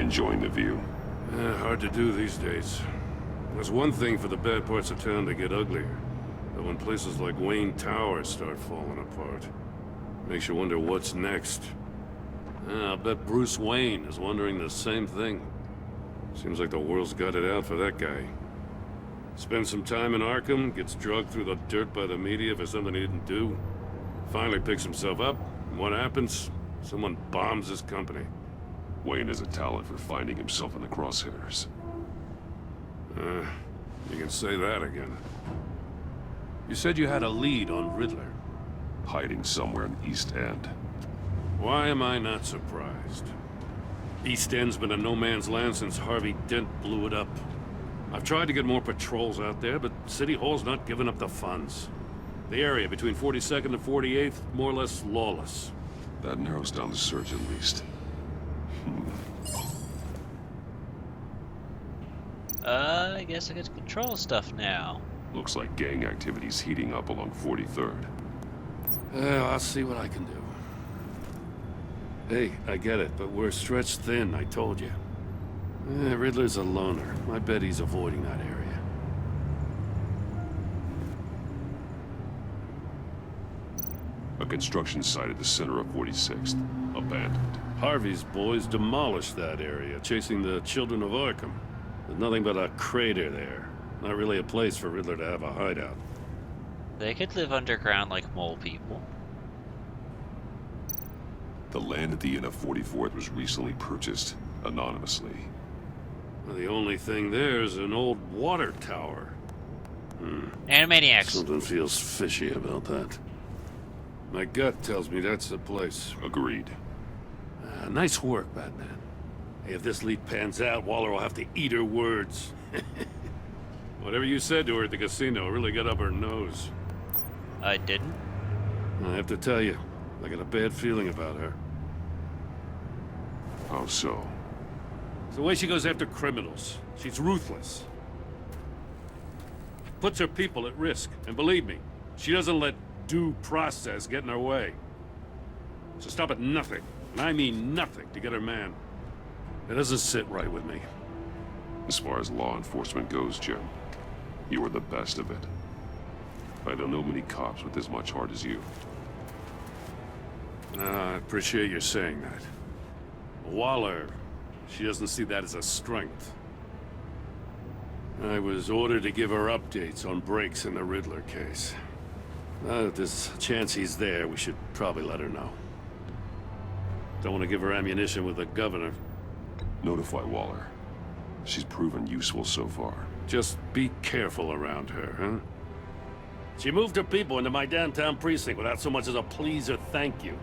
Enjoying the view? Hard to do these days. There's one thing for the bad parts of town to get uglier. But when places like Wayne Tower start falling apart, makes you wonder what's next. I'll bet Bruce Wayne is wondering the same thing. Seems like the world's got it out for that guy. Spends some time in Arkham, gets dragged through the dirt by the media for something he didn't do. Finally picks himself up, and what happens? Someone bombs his company. Wayne has a talent for finding himself in the crosshairs. You can say that again. You said you had a lead on Riddler. Hiding somewhere in East End. Why am I not surprised? East End's been a no-man's land since Harvey Dent blew it up. I've tried to get more patrols out there, but City Hall's not giving up the funds. The area between 42nd and 48th, more or less lawless. That narrows down the search at least. I guess I get to control stuff now. Looks like gang activity's heating up along 43rd. I'll see what I can do. Hey, I get it, but we're stretched thin, I told you. Riddler's a loner. I bet he's avoiding that area. A construction site at the center of 46th. Abandoned. Harvey's boys demolished that area, chasing the children of Arkham. There's nothing but a crater there. Not really a place for Riddler to have a hideout. They could live underground like mole people. The land at the end of 44th was recently purchased anonymously. Well, the only thing there is an old water tower. Animaniacs. Something feels fishy about that. My gut tells me that's the place. Agreed. Nice work, Batman. Hey, if this lead pans out, Waller will have to eat her words. Whatever you said to her at the casino really got up her nose. I didn't. I have to tell you, I got a bad feeling about her. How so? It's the way she goes after criminals. She's ruthless. Puts her people at risk. And believe me, she doesn't let due process get in her way. So stop at nothing, and I mean nothing, to get her man. It doesn't sit right with me. As far as law enforcement goes, Jim, you are the best of it. I don't know many cops with as much heart as you. I appreciate you saying that. Waller, she doesn't see that as a strength. I was ordered to give her updates on breaks in the Riddler case. If there's a chance he's there, we should probably let her know. Don't want to give her ammunition with the governor. Notify Waller. She's proven useful so far. Just be careful around her, huh? She moved her people into my downtown precinct without so much as a please or thank you.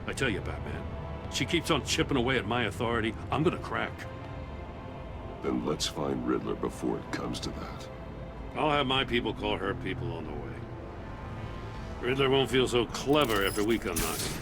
I tell you, Batman, she keeps on chipping away at my authority, I'm gonna crack. Then let's find Riddler before it comes to that. I'll have my people call her people on the way. Riddler won't feel so clever after we come knocking.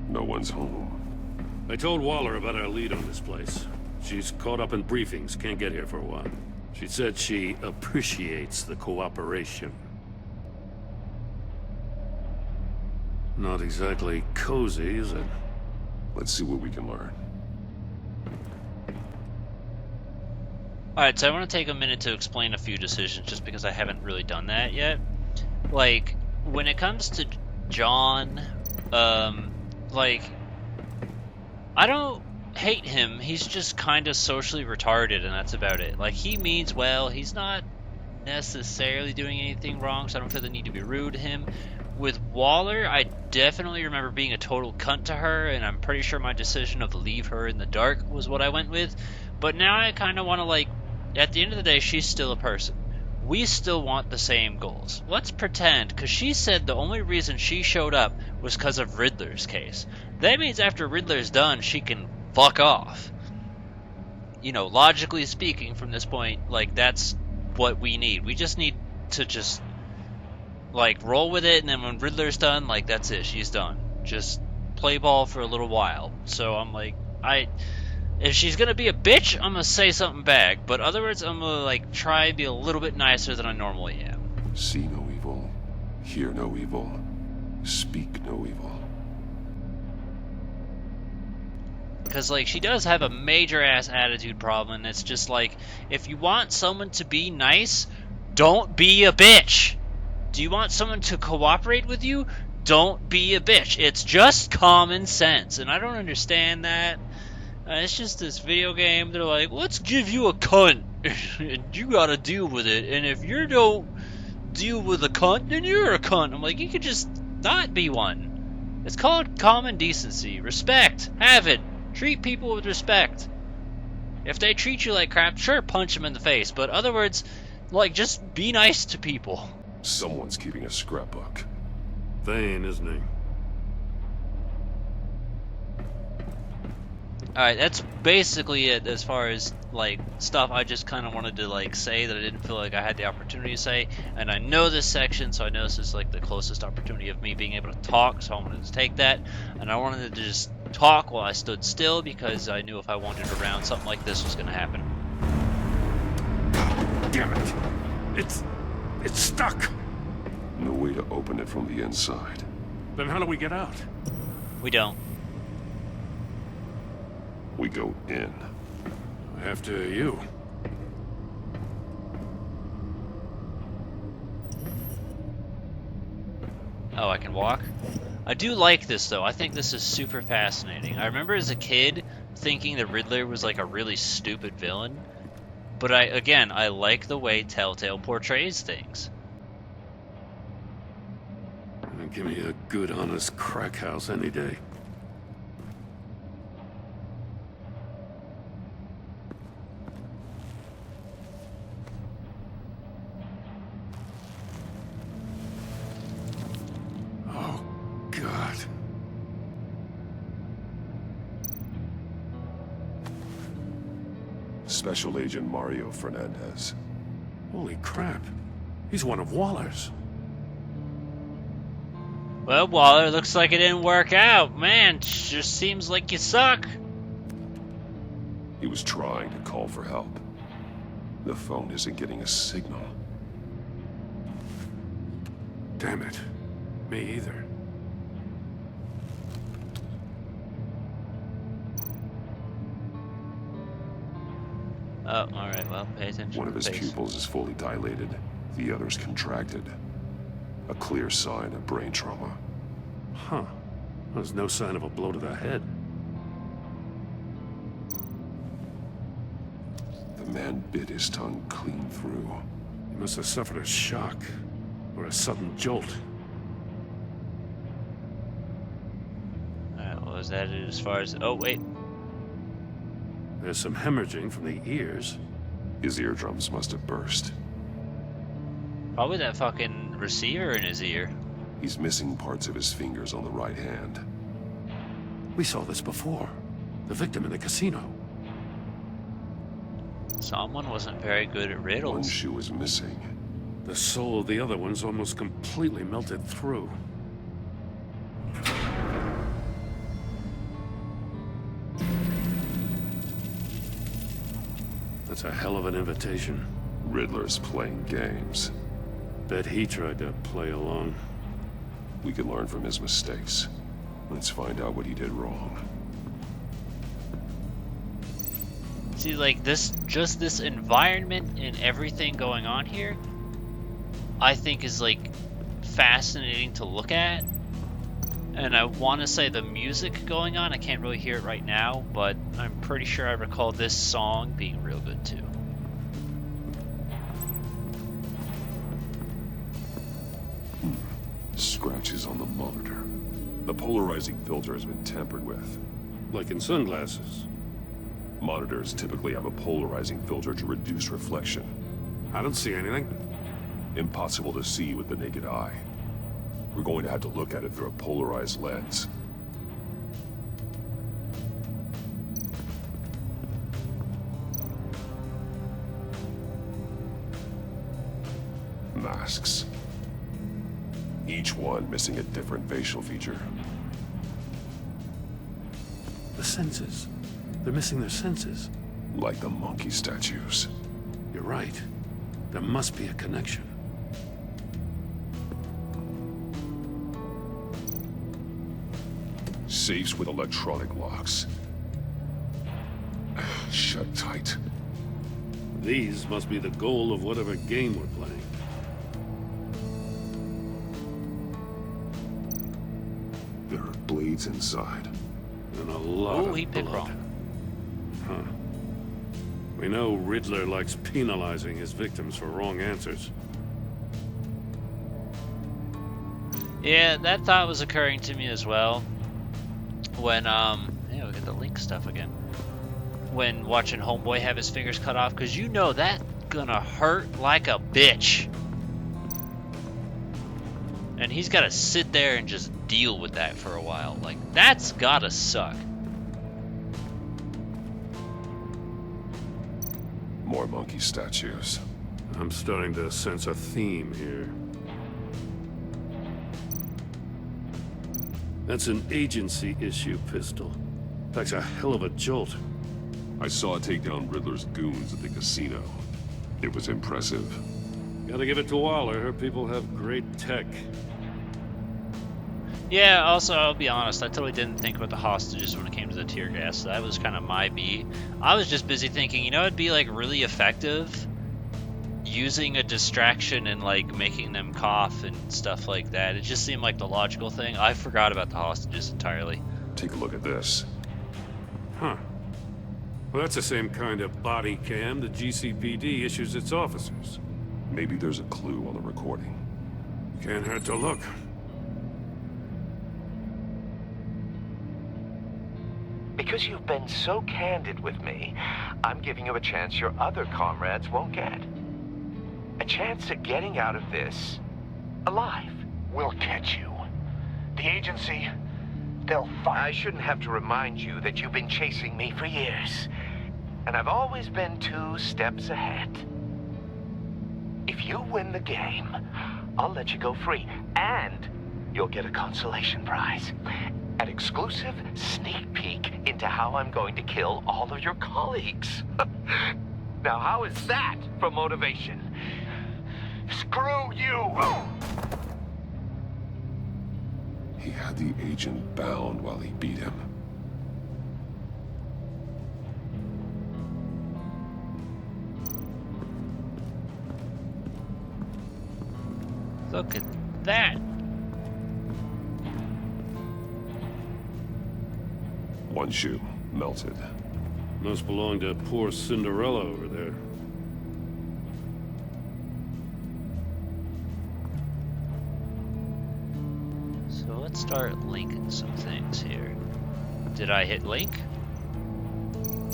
No one's home. I told Waller about our lead on this place. She's caught up in briefings, can't get here for a while. She said she appreciates the cooperation. Not exactly cozy, is it? Let's see what we can learn. Alright, so I want to take a minute to explain a few decisions just because I haven't really done that yet. Like, when it comes to John, like, I don't hate him, he's just kind of socially retarded and that's about it. Like, he means well, he's not necessarily doing anything wrong, so I don't feel the need to be rude to him. With Waller, I definitely remember being a total cunt to her, and I'm pretty sure my decision of leave her in the dark was what I went with. But now I kind of want to, like, at the end of the day, she's still a person. We still want the same goals. Let's pretend, because she said the only reason she showed up was because of Riddler's case. that means after Riddler's done, she can fuck off. You know, logically speaking, from this point, like, that's what we need. We just need to just, like, roll with it, and then when Riddler's done, like, that's it. She's done. Just play ball for a little while. So I'm like, if she's gonna be a bitch, I'm gonna say something back. But otherwise, I'm gonna, like, try and be a little bit nicer than I normally am. See no evil, hear no evil, speak no evil. Because, like, she does have a major-ass attitude problem, and it's just like, if you want someone to be nice, don't be a bitch. Do you want someone to cooperate with you? Don't be a bitch. It's just common sense, and I don't understand that. It's just this video game. They're like, let's give you a cunt, and you gotta deal with it, and if you don't deal with a cunt, then you're a cunt. I'm like, you could just not be one. It's called common decency. Respect. Have it. Treat people with respect. If they treat you like crap, sure, punch them in the face. But other words, like, just be nice to people. Someone's keeping a scrapbook. Thane, isn't he? Alright, that's basically it as far as, like, stuff I just kind of wanted to, like, say that I didn't feel like I had the opportunity to say. And I know this section, so I know this is, like, the closest opportunity of me being able to talk, so I wanted to take that. And I wanted to just talk while I stood still, because I knew if I wandered around, something like this was going to happen. Damn it! It's stuck! No way to open it from the inside. Then how do we get out? We don't. We go in. After you. Oh, I can walk? I do like this, though. I think this is super fascinating. I remember as a kid thinking the Riddler was like a really stupid villain. But I like the way Telltale portrays things. Give me a good, honest crack house any day. Oh, God. Special Agent Mario Fernandez. Holy crap. He's one of Waller's. Well, Waller, looks like it didn't work out. Man, just seems like you suck. He was trying to call for help. The phone isn't getting a signal. Damn it. Me either. Oh, alright, well, pay attention. One of his pupils is fully dilated. The other's contracted. A clear sign of brain trauma. Huh. There's no sign of a blow to the head. The man bit his tongue clean through. He must have suffered a shock. Or a sudden jolt. Alright, well, is that it as far as... Oh, wait. There's some hemorrhaging from the ears. His eardrums must have burst. Probably that fucking receiver in his ear. He's missing parts of his fingers on the right hand. We saw this before. The victim in the casino. Someone wasn't very good at One riddles. shoe is missing. The soul of the other one's almost completely melted through. That's a hell of an invitation. Riddler's playing games. Bet he tried to play along. We can learn from his mistakes. Let's find out what he did wrong. See, like, just this environment and everything going on here, I think is, like, fascinating to look at. And I want to say the music going on, I can't really hear it right now, but I'm pretty sure I recall this song being real good, too. Scratches on the monitor. The polarizing filter has been tampered with. Like in sunglasses. Monitors typically have a polarizing filter to reduce reflection. I don't see anything. Impossible to see with the naked eye. We're going to have to look at it through a polarized lens. Masks. Each one missing a different facial feature. The senses. They're missing their senses. Like the monkey statues. You're right. There must be a connection. Safes with electronic locks. Shut tight. These must be the goal of whatever game we're playing. There are blades inside. And a lot Ooh, of he picked blood. wrong. Huh. We know Riddler likes penalizing his victims for wrong answers. Yeah, that thought was occurring to me as well. When, yeah, we got the Link stuff again. When watching Homeboy have his fingers cut off, because you know that gonna hurt like a bitch. And he's gotta sit there and just deal with that for a while. Like, that's gotta suck. More monkey statues. I'm starting to sense a theme here. That's an agency issue pistol. That's a hell of a jolt. I saw it take down Riddler's goons at the casino. It was impressive. Gotta give it to Waller. Her people have great tech. Yeah, also, I'll be honest, I totally didn't think about the hostages when it came to the tear gas. That was kind of my beat. I was just busy thinking, you know, it'd be, like, really effective using a distraction and, like, making them cough and stuff like that. It just seemed like the logical thing. I forgot about the hostages entirely. Take a look at this. Huh. Well, that's the same kind of body cam the GCPD issues its officers. Maybe there's a clue on the recording. Can't hurt to look. Because you've been so candid with me, I'm giving you a chance your other comrades won't get. A chance at getting out of this alive. We'll catch you. The agency, they'll find... I shouldn't have to remind you that you've been chasing me for years. And I've always been 2 steps ahead. If you win the game, I'll let you go free. And you'll get a consolation prize. An exclusive sneak peek into how I'm going to kill all of your colleagues. Now, how is that for motivation? Screw you! He had the agent bound while he beat him. Look at that. One shoe, melted. Must belong to poor Cinderella over there. So let's start linking some things here. Did I hit link?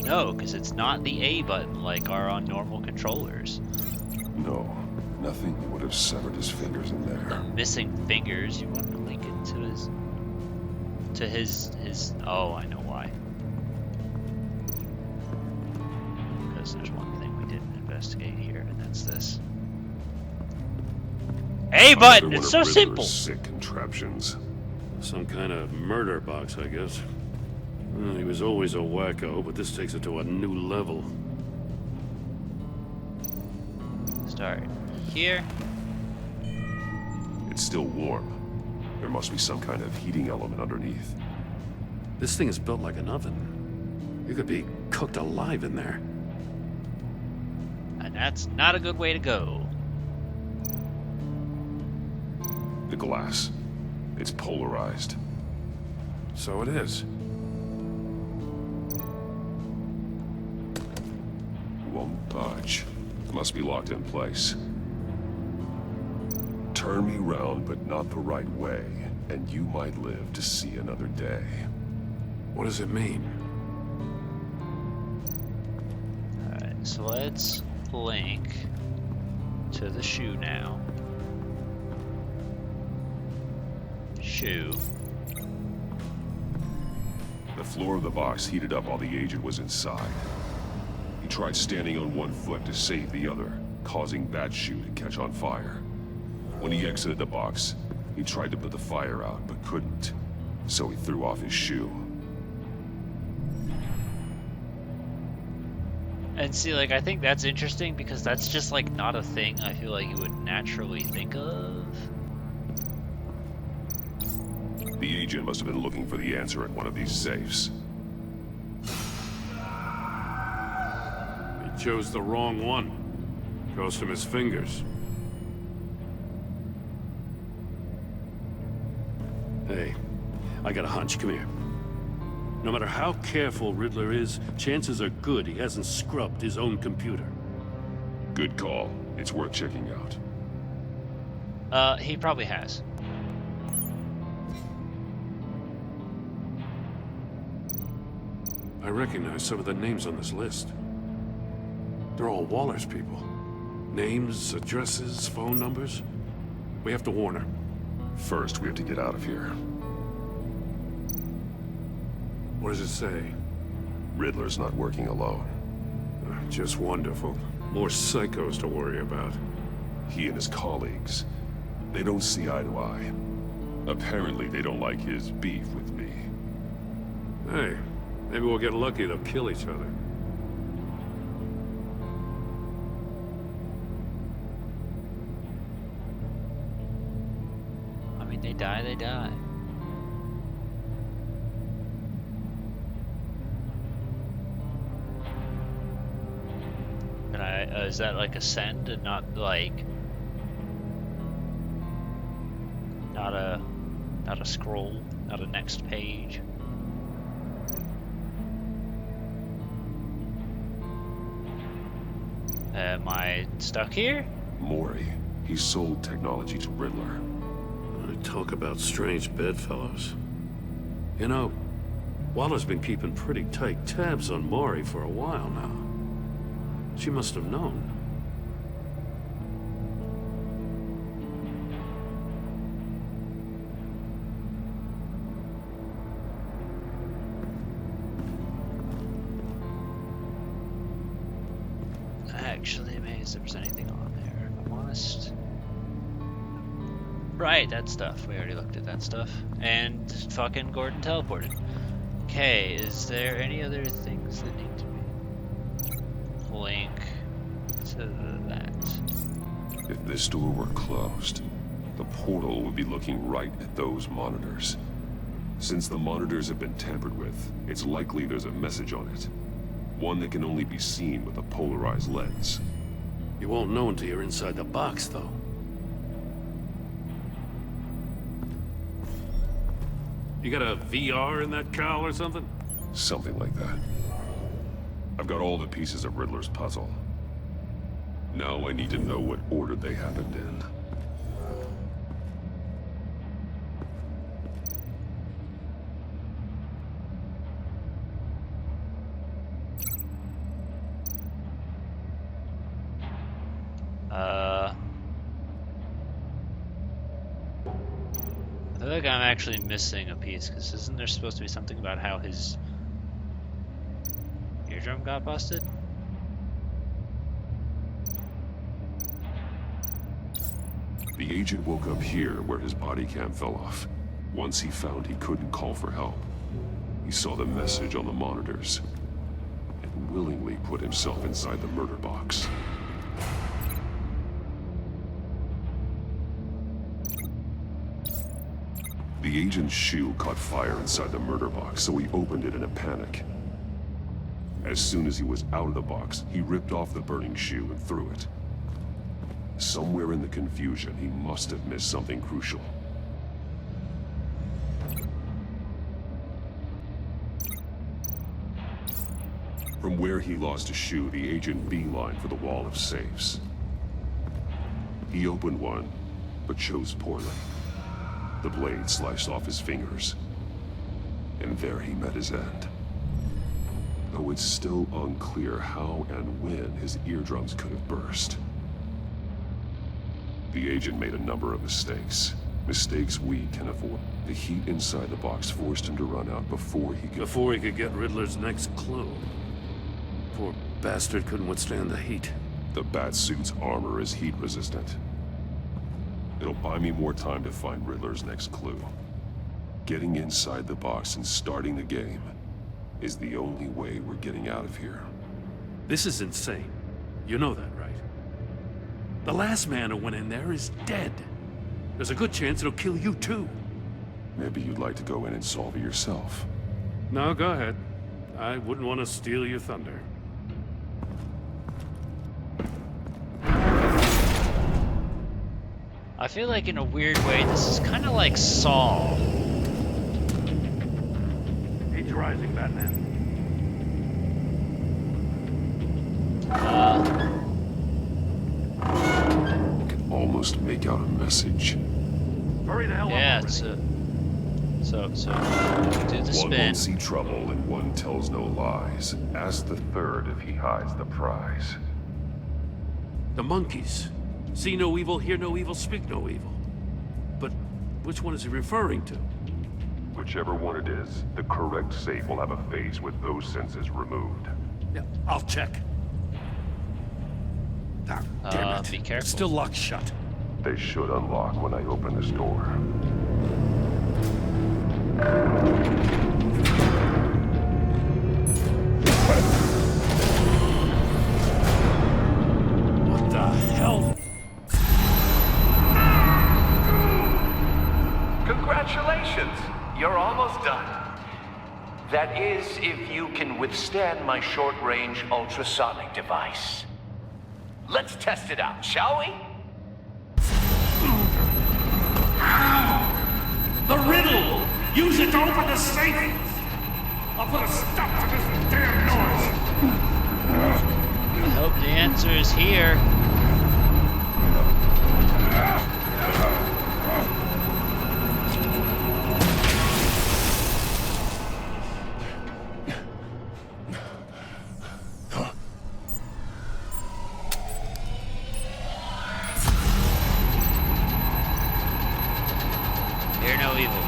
No, because it's not the A button like are on normal controllers. No, nothing that would have severed his fingers in there. Missing fingers. You want to link it to his. Oh, I know why. Because there's one thing we didn't investigate here, and that's this. A button. Another It's one so of simple. Riddler's sick contraptions. Some kind of murder box, I guess. Well, he was always a wacko, but this takes it to a new level. Start here. It's still warm. There must be some kind of heating element underneath. This thing is built like an oven. You could be cooked alive in there. And that's not a good way to go. The glass. It's polarized. So it is. Won't budge. Must be locked in place. Turn me round, but not the right way, and you might live to see another day. What does it mean? Alright, so let's link to the shoe now. Shoe. The floor of the box heated up while the agent was inside. He tried standing on one foot to save the other, causing that shoe to catch on fire. When he exited the box, he tried to put the fire out, but couldn't. So he threw off his shoe. And see, like, I think that's interesting because that's just, like, not a thing I feel like you would naturally think of. The agent must have been looking for the answer in one of these safes. He chose the wrong one. Cost him his fingers. Hey, I got a hunch. Come here. No matter how careful Riddler is, chances are good he hasn't scrubbed his own computer. Good call. It's worth checking out. He probably has. I recognize some of the names on this list. They're all Waller's people. Names, addresses, phone numbers. We have to warn her. First, we have to get out of here. What does it say? Riddler's not working alone. Just wonderful. More psychos to worry about. He and his colleagues, they don't see eye to eye. Apparently, they don't like his beef with me. Hey, maybe we'll get lucky to kill each other. I mean, they die, they die. Can I, is that like a send and not like... Not a scroll, not a next page? Am I stuck here? Mori, he sold technology to Riddler. Talk about strange bedfellows. You know, Waller's been keeping pretty tight tabs on Mori for a while now. She must have known. Actually amazed if there's anything on there, if I'm honest. Right, that stuff. We already looked at that stuff. And fucking Gordon teleported. Okay, is there any other things that need to be... Link to that. If this door were closed, the portal would be looking right at those monitors. Since the monitors have been tampered with, it's likely there's a message on it. One that can only be seen with a polarized lens. You won't know until you're inside the box, though. You got a VR in that cowl or something? Something like that. I've got all the pieces of Riddler's puzzle. Now I need to know what order they happened in. I feel like I'm actually missing a piece, because isn't there supposed to be something about how his eardrum got busted? The agent woke up here where his body cam fell off. Once he found he couldn't call for help, he saw the message on the monitors and willingly put himself inside the murder box. The agent's shoe caught fire inside the murder box, so he opened it in a panic. As soon as he was out of the box, he ripped off the burning shoe and threw it. Somewhere in the confusion, he must have missed something crucial. From where he lost his shoe, the agent beelined for the wall of safes. He opened one, but chose poorly. The blade sliced off his fingers, and there he met his end. Though it's still unclear how and when his eardrums could have burst. The agent made a number of mistakes. Mistakes we can avoid. The heat inside the box forced him to run out before he could get Riddler's next clue. Poor bastard couldn't withstand the heat. The Batsuit's armor is heat resistant. It'll buy me more time to find Riddler's next clue. Getting inside the box and starting the game is the only way we're getting out of here. This is insane. You know that, right? The last man who went in there is dead. There's a good chance it'll kill you too. Maybe you'd like to go in and solve it yourself. No, go ahead. I wouldn't want to steal your thunder. I feel like in a weird way, this is kind of like Saw. Age Rising, Batman. I can almost make out a message. Hurry the hell Yeah, up already. so do the One spin. won't see trouble and one tells no lies. Ask the third if he hides the prize. The monkeys. See no evil, hear no evil, speak no evil. But which one is he referring to? Whichever one it is, the correct safe will have a face with those senses removed. Yeah, I'll check. Ah, damn it. Be careful. It's still locked shut. They should unlock when I open this door. What the hell? Congratulations! You're almost done. That is, if you can withstand my short-range ultrasonic device. Let's test it out, shall we? The riddle! Use it to open the safe! I'll put a stop to this damn noise! I hope the answer is here. Hear no evil.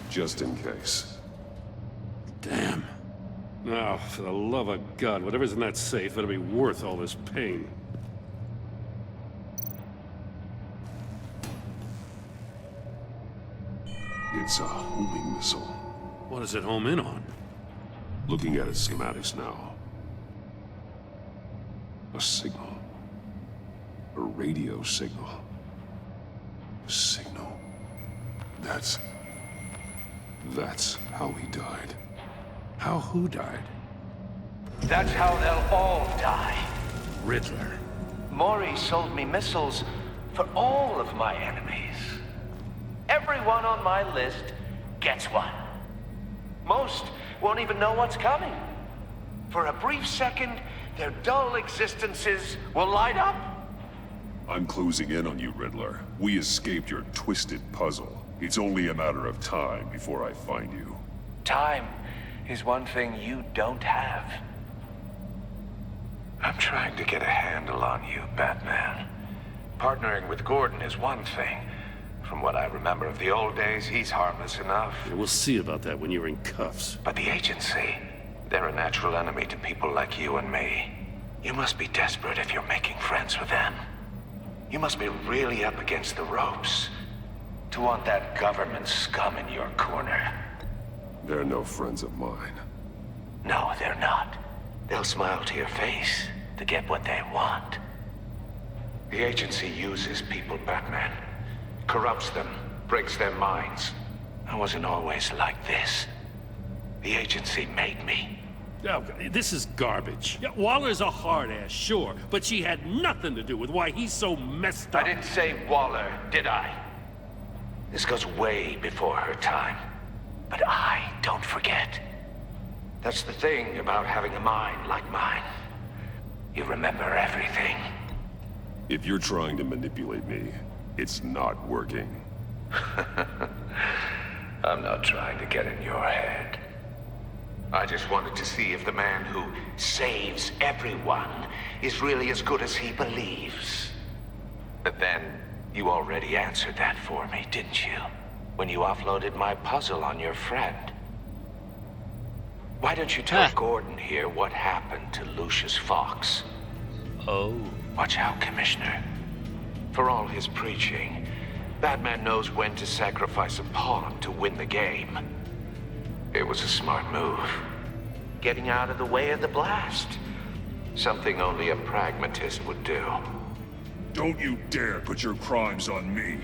Just in case. Damn. Now, for the love of God, whatever's in that safe better be worth all this pain. It's a homing missile. What does it home in on? Looking at its schematics now. A signal. A radio signal. A signal. That's how he died. How who died? That's how they'll all die. Riddler. Maury sold me missiles for all of my enemies. Everyone on my list gets one. Most won't even know what's coming. For a brief second, their dull existences will light up. I'm closing in on you, Riddler. We escaped your twisted puzzle. It's only a matter of time before I find you. Time is one thing you don't have. I'm trying to get a handle on you, Batman. Partnering with Gordon is one thing. From what I remember of the old days, he's harmless enough. Yeah, we'll see about that when you're in cuffs. But the agency, they're a natural enemy to people like you and me. You must be desperate if you're making friends with them. You must be really up against the ropes to want that government scum in your corner. They're no friends of mine. No, they're not. They'll smile to your face to get what they want. The agency uses people, Batman. Corrupts them, breaks their minds. I wasn't always like this. The agency made me. Oh, this is garbage. Yeah, Waller's a hard ass, sure, but she had nothing to do with why he's so messed up. I didn't say Waller, did I? This goes way before her time. But I don't forget. That's the thing about having a mind like mine. You remember everything. If you're trying to manipulate me, it's not working. I'm not trying to get in your head. I just wanted to see if the man who saves everyone is really as good as he believes. But then, you already answered that for me, didn't you? When you offloaded my puzzle on your friend. Why don't you tell Gordon here what happened to Lucius Fox? Oh. Watch out, Commissioner. For all his preaching, Batman knows when to sacrifice a pawn to win the game. It was a smart move. Getting out of the way of the blast. Something only a pragmatist would do. Don't you dare put your crimes on me.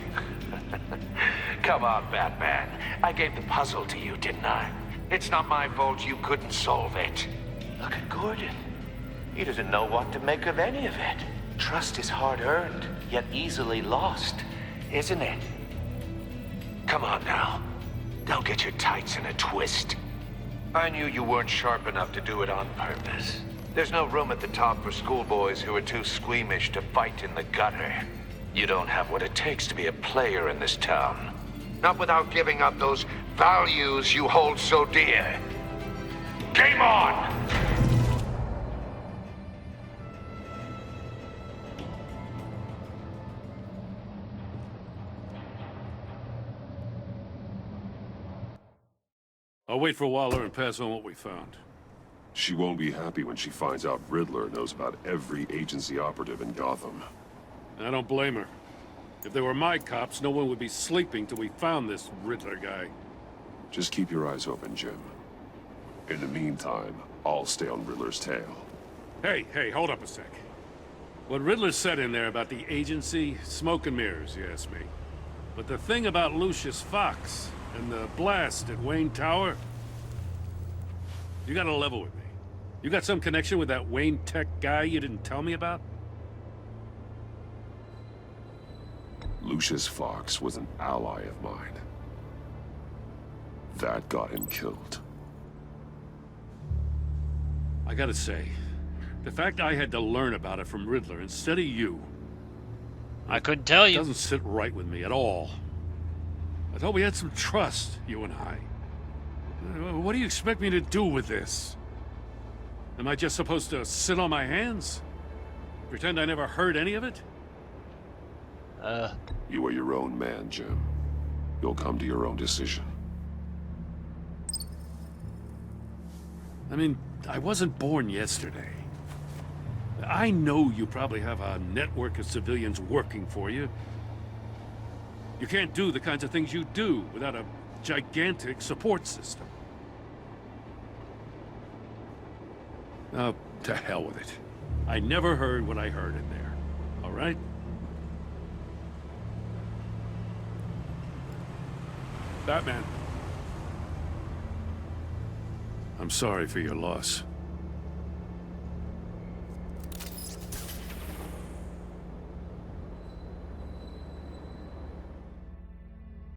Come on, Batman. I gave the puzzle to you, didn't I? It's not my fault you couldn't solve it. Look at Gordon. He doesn't know what to make of any of it. Trust is hard-earned, yet easily lost, isn't it? Come on now. Don't get your tights in a twist. I knew you weren't sharp enough to do it on purpose. There's no room at the top for schoolboys who are too squeamish to fight in the gutter. You don't have what it takes to be a player in this town. Not without giving up those values you hold so dear. Game on! I'll wait for Waller and pass on what we found. She won't be happy when she finds out Riddler knows about every agency operative in Gotham. I don't blame her. If they were my cops, no one would be sleeping till we found this Riddler guy. Just keep your eyes open, Jim. In the meantime, I'll stay on Riddler's tail. Hey, hold up a sec. What Riddler said in there about the agency, smoke and mirrors, you ask me. But the thing about Lucius Fox and the blast at Wayne Tower, you gotta level with me. You got some connection with that Wayne Tech guy you didn't tell me about? Lucius Fox was an ally of mine. That got him killed. I gotta say, the fact I had to learn about it from Riddler instead of you I couldn't tell you. doesn't sit right with me at all. I thought we had some trust, you and I. What do you expect me to do with this? Am I just supposed to sit on my hands? Pretend I never heard any of it? You are your own man, Jim. You'll come to your own decision. I mean, I wasn't born yesterday. I know you probably have a network of civilians working for you. You can't do the kinds of things you do without a gigantic support system. Oh, to hell with it. I never heard what I heard in there. All right? Batman. I'm sorry for your loss.